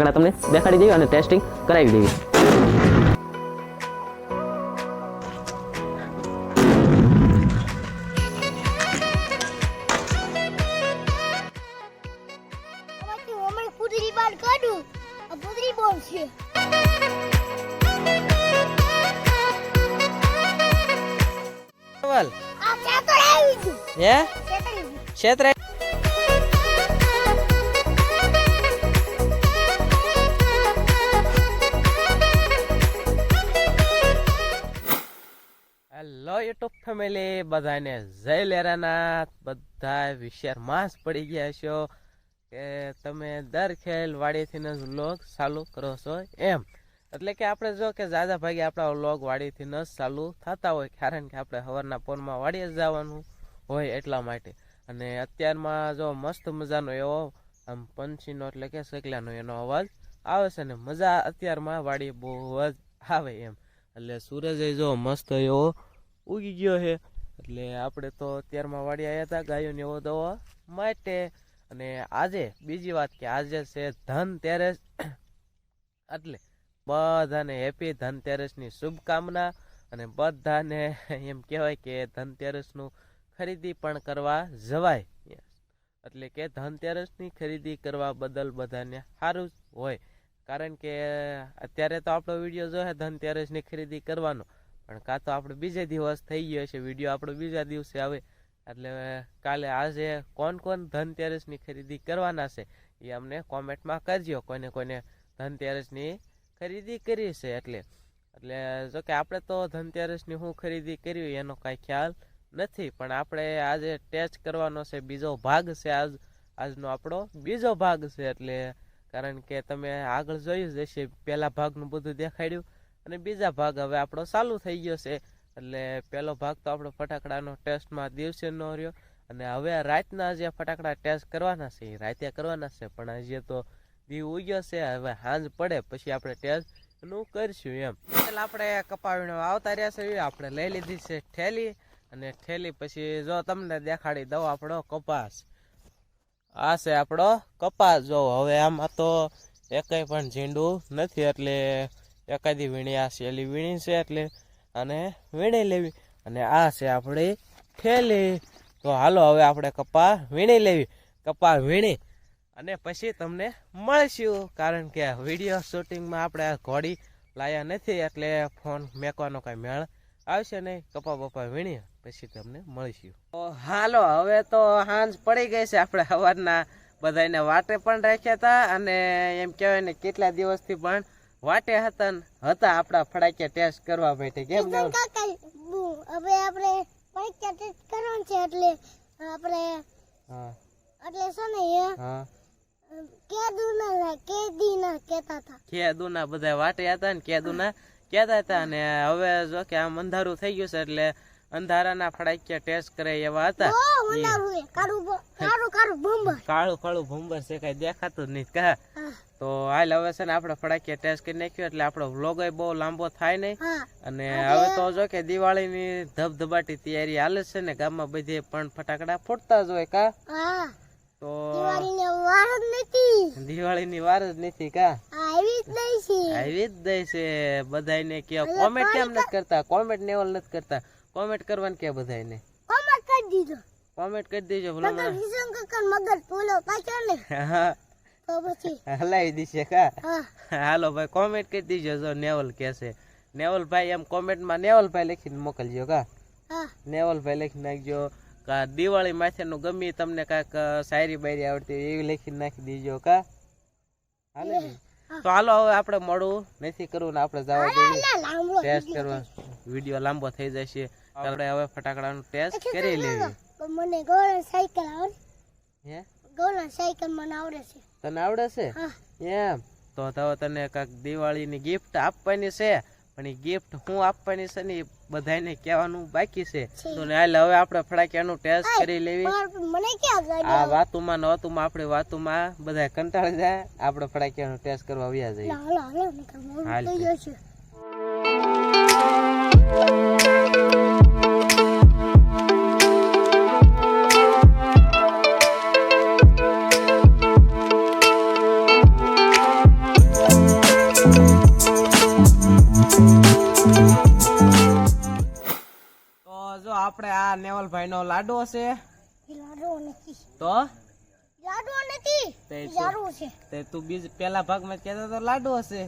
ફટાકડા તમને દેખાડી દેવી અને ટેસ્ટિંગ કરાવી દેવી. પૂતરી બાર કાઢું આ પૂતરી બોલ છે. સવાલ આ ચેતર આવી ગયું. હે ચેતર આવી ગયું. ક્ષેત્ર હેલો યુટ્યુબ ફેમિલી, બધાને જય લેરાના. બધા વિશેર માસ પડી ગયા છો કે તમે દર ખેલ વાડીથી જ વ્લોગ ચાલુ કરો છો એમ. એટલે કે આપણે જો કે જાજા ભાગે આપણા વ્લોગ વાડીથી જ ચાલુ થતા હોય, કારણ કે આપણે સવારના પોરમાં વાડીએ જ જવાનું હોય એટલા માટે. અને અત્યારમાં જો મસ્ત મજાનો એવો આમ પંછીનો એટલે કે સકલાનો એનો અવાજ આવે છે ને મજા અત્યારમાં વાડી બહુ જ આવે એમ. એટલે સૂરજ જો મસ્ત એવો ઉગી ગયો છે. એટલે આપણે તો અત્યારમાં વાડી આવ્યા હતા ગાયોને એવો દવા માટે. અને આજે બીજી વાત કે આજે છે ધનતેરસ, એટલે બધાને હેપી ધનતેરસની શુભકામના. અને બધાને એમ કહેવાય કે ધનતેરસનું ખરીદી પણ કરવા જવાય. એટલે કે ધનતેરસની ખરીદી કરવા બદલ બધાને સારું જ હોય, કારણ કે અત્યારે તો આપણો વિડીયો જો છે ધનતેરસની ખરીદી કરવાનો, પણ કાં તો આપણે બીજે દિવસ થઈ ગયો છે વિડીયો આપણો બીજા દિવસે આવે. એટલે કાલે આજે કોણ ધનતેરસની ખરીદી કરવાના છે એ અમને કોમેન્ટમાં કરજો. કોઈને ધનતેરસની ખરીદી કરી છે એટલે જો કે આપણે તો ધનતેરસની શું ખરીદી કરવી એનો કાંઈ ખ્યાલ નથી, પણ આપણે આજે ટેસ્ટ કરવાનો છે. બીજો ભાગ છે આજનો આપણો બીજો ભાગ છે. એટલે કારણ કે તમે આગળ જોયું જ હશે, પહેલા ભાગનું બધું દેખાડ્યું અને બીજા ભાગ હવે આપણો ચાલુ થઈ ગયો છે. એટલે પહેલો ભાગ તો આપણો ફટાકડાનો ટેસ્ટમાં દિવસેનો રહ્યો, અને હવે રાતના જે ફટાકડા ટેસ્ટ કરવાના છે એ રાતે કરવાના છે. પણ હજી તો દીવ ઉગ્યો છે, હવે સાંજ પડે પછી આપણે ટેસ્ટ નું કરશું એમ. એટલે આપણે કપાવીને આવતા રહ્યા છે. આપણે લઈ લીધી છે ઠેલી, અને ઠેલી પછી જો તમને દેખાડી દઉં આપણો કપાસ. આ છે આપણો કપાસ. જો હવે આમાં તો એકેય પણ ઝીંડું નથી, એટલે એકાદી વીણી આ શેલી વીણી છે એટલે અને વીણી લેવી. અને આ છે આપણી ઠેલી. તો હાલો હવે આપણે કપા વીણી લેવી. કપા વીણી અને પછી તમને મળશું, કારણ કે વિડીયો શૂટિંગમાં આપણે આ ઘોડી લાયા નથી, એટલે ફોન મેકવાનો કાંઈ મેળ આવશે નહીં. કપા બપા વીણી પછી તમને મળશું. તો હાલો હવે તો સાંજ પડી ગઈ છે. આપણે સવારના બધાને વાટે પણ રાખ્યા હતા, અને એમ કહેવાય ને કેટલા દિવસથી પણ વાટે હતા આપણા ફટાકિયા ટેસ્ટ કરવા માટે. કેમ ને હવે આપણે પરીક્ષા ટેસ્ટ કરવાનું છે, એટલે આપણે એટલે છે ને કેદુના બધા વાટે હતા ને કેદુના કહેતા હતા. અને હવે જો કે આમ અંધારું થઈ ગયું છે, એટલે અંધારાના ફટાકિયા ટેસ્ટ કરે એવા હતા. કાળું કાળું ભૂંબર છે, કઈ દેખાતું જ નહીં કા. તો હાલ હવે છે ને આપણે ફટાકિયા ટેસ્ટ કરી નાખ્યું, એટલે આપણો વ્લોગ બહુ લાંબો થાય નહીં. અને હવે તો જો કે દિવાળીની ધબધબાટી તૈયારી હાલે છે ને ગામમાં બધે, પણ ફટાકડા ફૂટતા જ હોય કા. તો દિવાળીની વાર જ નથી કા. આવી જ દઈ છે બધાને. કે કોમેન્ટ કેમ નથી કરતા? કોમેન્ટ નેવલ નથી કરતા. કોમેન્ટ કરવાનું કે બધાને કોમેન્ટ કરી દેજો. હા હલાવી દીશે કા. હાલો ભાઈ કોમેન્ટ કરી દીજો. જો નેવલ કે છે, નેવલભાઈ એમ કોમેન્ટમાં નેવલભાઈ લખીને મોકલજો કા. નેવલભાઈ લખી નાખજો. કા દિવાળી માથેનું ગમે તમને કાંઈક શાયરી બાયરી આવડતી હોય એવી લખીને નાખી દીજો કા. હાલે તો હાલો હવે આપણે મોડું નથી કરવું ને આપણે જવા જોઈએ ટેસ્ટ કરવા. વિડીયો લાંબો થઈ જશે. આપણે હવે ફટાકડાનું ટેસ્ટ કરી લેવી. મને ગોળા સાયકલ આવડે. હે ગોળા સાયકલ મને આવડે છે. તને આવડે છે એમ? તો તને કાંઈક દિવાળીની ગિફ્ટ આપવાની છે, પણ એ ગિફ્ટ હું આપવાની છે ને બધાને કહેવાનું બાકી છે. તો હાલ હવે આપણે ફટાકિયાનું ટેસ્ટ કરી લેવી. આ વાતુમાં નહોતુંમાં આપણી વાતુમાં બધા કંટાળી જાય. આપણે ફટાકિયાનું ટેસ્ટ કરવા આવ્યા જઈએ. હાલ નેવલભાઈ નો લાડો છે ઈ લાડો નથી. તો લાડો નથી. તે ઈ તો- ઝાડુ છે. તે તું પેલા ભાગમાં કહેતો તો લાડો હશે,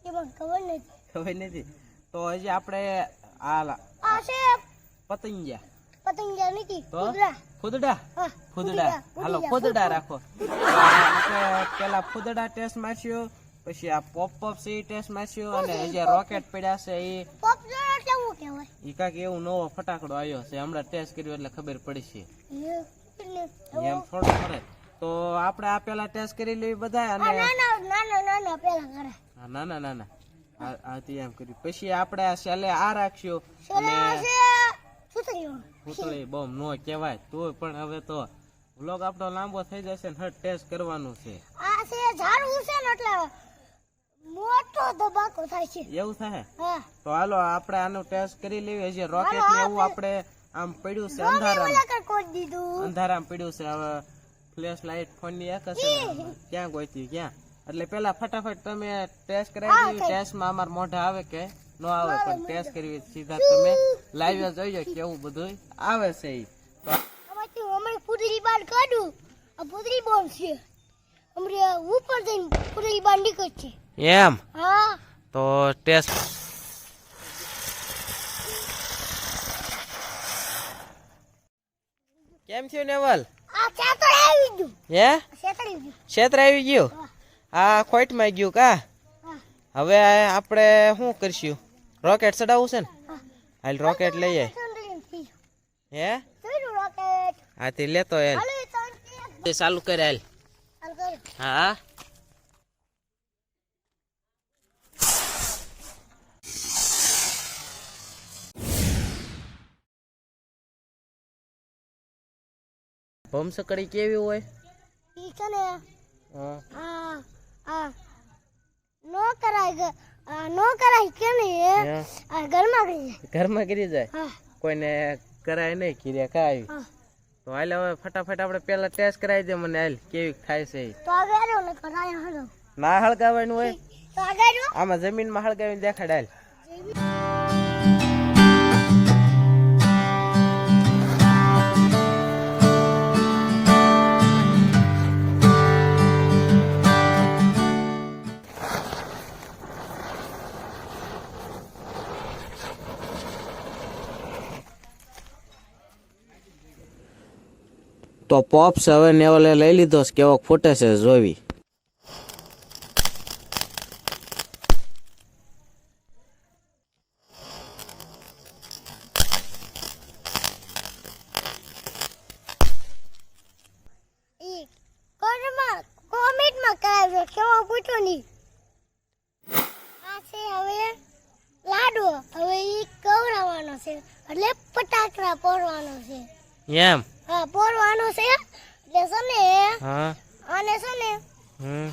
એ મને ખબર નથી. ખબર નથી. તો હજી આપણે આ આ છે પતંગિયા પતંગિયા નથી. તો કૂતરા. ફૂદડા હા, ફૂદડા હાલો ફૂદડા, ફૂદડા રાખો. આપણે પેલા ફૂદડા ટેસ્ટ માર્યો, પછી આ પોપ છે ઈ ટેસ્ટ માર્યો, અને હજી રોકેટ પડ્યા છે પોપ જોડે એટલે શું કહેવાય? ઈ કાંઈક એવું નવો ફટાકડો આવ્યો છે, હમણાં ટેસ્ટ કર્યો એટલે ખબર પડશે. એમ થોડું ફરે તો આપણે આ પેલા ટેસ્ટ કરી લેવી બધા, અને નાના પેલા કરે. હા, નાના નાના આ તે એમ કર્યું. પછી આપણે આ છેલ્લે આ રાખશું, અને પૂતળી બોમ્બ નો કહેવાય તોય પણ હવે તો વ્લોગ આપણો લાંબો થઈ જશે ને હટ ટેસ્ટ કરવાનું છે. આ છે ઝાડુ છે ને એટલે મોટો ધબાકો થાય છે. એવું થાય? હા. તો હાલો આપણે આનો ટેસ્ટ કરી લેવી. હજી રોકેટ ને એવું આપણે આમ પડ્યું છે અંધારામાં, કોડ દીધું. અંધારામાં પડ્યું છે. હવે ફ્લેશ લાઈટ ફોન ની એક હશે ને, ક્યાં ગોતી ક્યાં, એટલે પેલા ફટાફટ તમે ટેસ્ટ કરાવી દેવી. ટેસ્ટમાં અમાર મોઢા આવે કે ન આવે, પણ ટેસ્ટ કરવી સીધા તમે લાઈવ જોઈજો કેવું બધું આવે છે. ઈ તો હમણાં પૂતળી બહાર કાઢું. આ પૂતળી બોમ્બ છે. હમણાં ઉપર જઈને પૂતળી બહાર નીકળે છે. એમ હા. તો ટેસ્ટ કેમ થયું નેવલ? આ છેતર આવી ગયું. હે છેતર આવી ગયું. ક્ષેત્ર આવી ગયું? આ ખોટમાં ગયું કા? હા. હવે આપણે શું કરશું? રોકેટ ચડાવવું છે ને? હા. હાલ રોકેટ લઈ આય. હે જોયું રોકેટ. હા તે લેતો હાલ. હાલો એ ત્રણ તે ચાલુ કરે હાલ. હાલ કરો. હા ભમસકડી કેવી હોય? ઈ છે ને હા આ નો કરાય નો કરાય કે નહીં હે? આ ઘરમાં ગઈ જાય. ઘરમાં કરી જાય, હા. કોઈને કરાય નહીં કીધે કાંઈ. હા. તો હાલ હવે ફટાફટ આપણે પેલા ટેસ્ટ કરાવી દે મને હાલ કેવી થાય છે ઈ. તો આગળ ને કરાય હાલો. ના હળગાવાનું હોય, તો આગળ આમાં જમીનમાં હળગાવીને દેખાડ હાલ. તો પોપ્સ હવે નેવલે લઈ લીધો છે, કેવો ફૂટે છે જોવી. ઈ કોરમાં કોમેન્ટમાં કરાવજો કેવો પૂછો ની. આ છે હવે લાડુ. હવે ઈ કવરાવાનો છે એટલે ફટાકડા પોરવાનો છે. એમ? હા, પોરવાનો છે એટલે છે ને હા. આને છે ને હમ.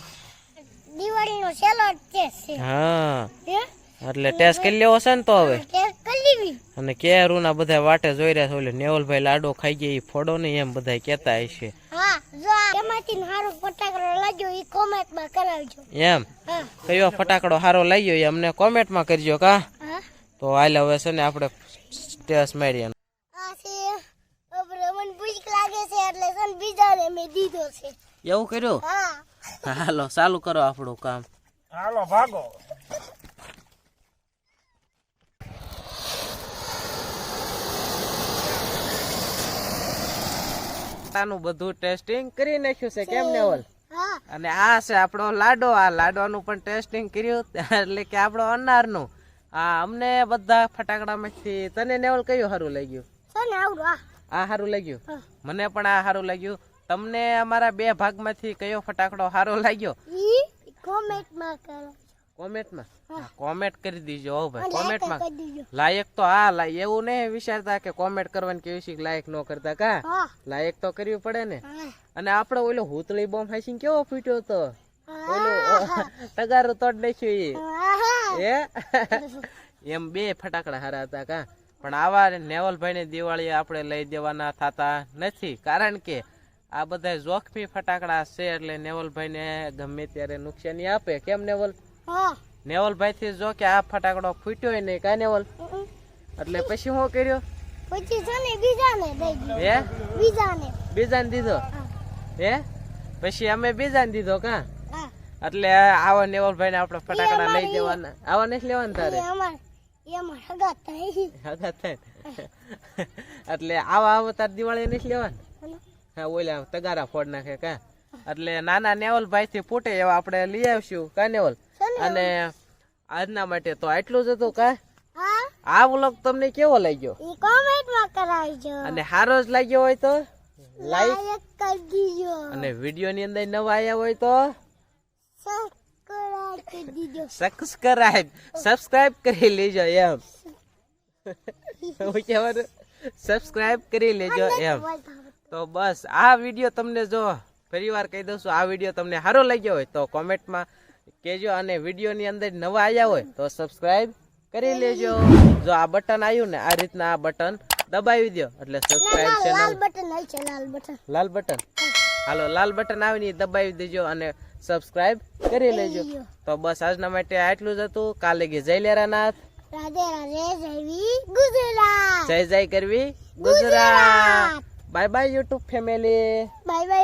દિવાળીનો છેલ્લો ટેસ્ટ છે. હા હે એટલે ટેસ્ટ કરી લેવો છે ને તો હવે. ટેસ્ટ કરી લેવી. અને કેરું ના બધા વાટે જોઈ રહ્યા છે, ઓલે નેવલભાઈ લાડો ખાઈ ગયા ઈ ફોડો નહીં એમ બધા કહેતા હશે. હા, જો એમાંથી હારો ફટાકડો લાગ્યો ઈ કોમેન્ટમાં કરાવજો. એમ? હા. કયો ફટાકડો સારો લાગ્યો એ અમને કોમેન્ટમાં કરજો કા. હા. તો હાલ હવે છે ને આપણે ટેસ્ટ મારીએ. આ છે હવે મને ભૂખ લાગે છે એટલે છે ને બીજાને મેં દીધો છે. એવું કર્યું? હા. હાલો ચાલુ કરો આપણું કામ. હાલો ભાગો. આનું બધું ટેસ્ટિંગ કરી નાખ્યું છે કેમ નેવલ? હા. અને આ છે આપણો લાડો. આ લાડવાનું પણ ટેસ્ટિંગ કર્યું, એટલે કે આપણો અનારનું. આ અમને બધા ફટાકડામાંથી તને નેવલ કયું સારું લાગ્યું? છે ને આવડું આ. આ સારું લાગ્યું? હા. મને પણ આ સારું લાગ્યું. તમને અમારા બે ભાગમાંથી કયો ફટાકડો સારો લાગ્યો? ઈ કોમેન્ટમાં કરો. કોમેન્ટમાં હા. કોમેન્ટ કરી દીજો હો ભાઈ. અને કોમેન્ટમાં કરી દીજો. લાયક તો એવું નહીં વિચારતા કે કોમેન્ટ કરવાની કેવી છે લાયક ન કરતા કા. હા. લાયક તો કરવી પડે ને. હા. અને આપણો ઓલો હુતળી બોમ્બ હાઈસિંગ કેવો ફૂટ્યો હતો, ઓલો હા. તગારો તોડ નાખ્યો હા. એ એમ બે ફટાકડા હારા હતા કા. પણ આવા નેવલભાઈ ને દિવાળી આપણે લઈ દેવાના થતા નથી, કારણ કે આ બધા જોખમી ફટાકડા છે, એટલે નેવલભાઈ ને ગમે ત્યારે નુકસાની આપે. કેમ નેવલ? હા. નેવલભાઈ થી જો કે આ ફટાકડો ફૂટ્યો નહીં કા નેવલ, એટલે પછી શું કર્યો? પછી છે ને બીજાને દઈ દીધો. હે બીજાને. બીજાને દીધો હા. હે પછી અમે બીજાને દીધો કા હા. એટલે આવા નેવલભાઈ ને આપણે ફટાકડા લઈ દેવાના આવા નથી લેવાના તારે એમાં હગા થાય. હગા થાય ને. એટલે આવા તાર દિવાળી નથી લેવાના હા ઓલા તગારા ફોડ નાખે કા એટલે નાના નેવલભાઈ થી ફૂટે એવા આપણે લઈ આવશું કા નેવલ અને આજના માટે તો આટલું જ હતું કા હા. આ વ્લોગ તમને કેવો લાગ્યો ઈ કોમેન્ટમાં કરાવજો. અને સારો જ લાગ્યો હોય તો લાઈક લાઈક કરી દીજો. અને વિડીયો ની અંદર નવા આવ્યા હોય તો સબસ્ક્રાઇબ કરી દીજો. સબસ્ક્રાઇબ કરી લેજો એમ હું કહેવાનું સબસ્ક્રાઇબ કરી લેજો એમ તો બસ આ વિડીયો તમને જો ફરીવાર કહી દઉં છું આ વિડીયો તમને સારો લાગ્યો હોય તો કોમેન્ટમાં કહેજો અને વિડીયો ની અંદર નવા આવ્યા હોય તો સબસ્ક્રાઇબ કરી લેજો જો આ બટન આવ્યું ને આ રીતના આ બટન દબાવી દો એટલે સબસ્ક્રાઇબ લાલ ચેનલ બટન આવી છે. લાલ બટન. લાલ બટન હાલો લાલ બટન આવે ને ઈ દબાવી દેજો અને સબસ્ક્રાઇબ કરી લેજો તો બસ આજના માટે આટલું જ હતું કાલે કે જય લેરાનાથ રાધે રાધે જયવી ગુજરાત. જય જય કરવી Gujarat bye bye YouTube family bye bye.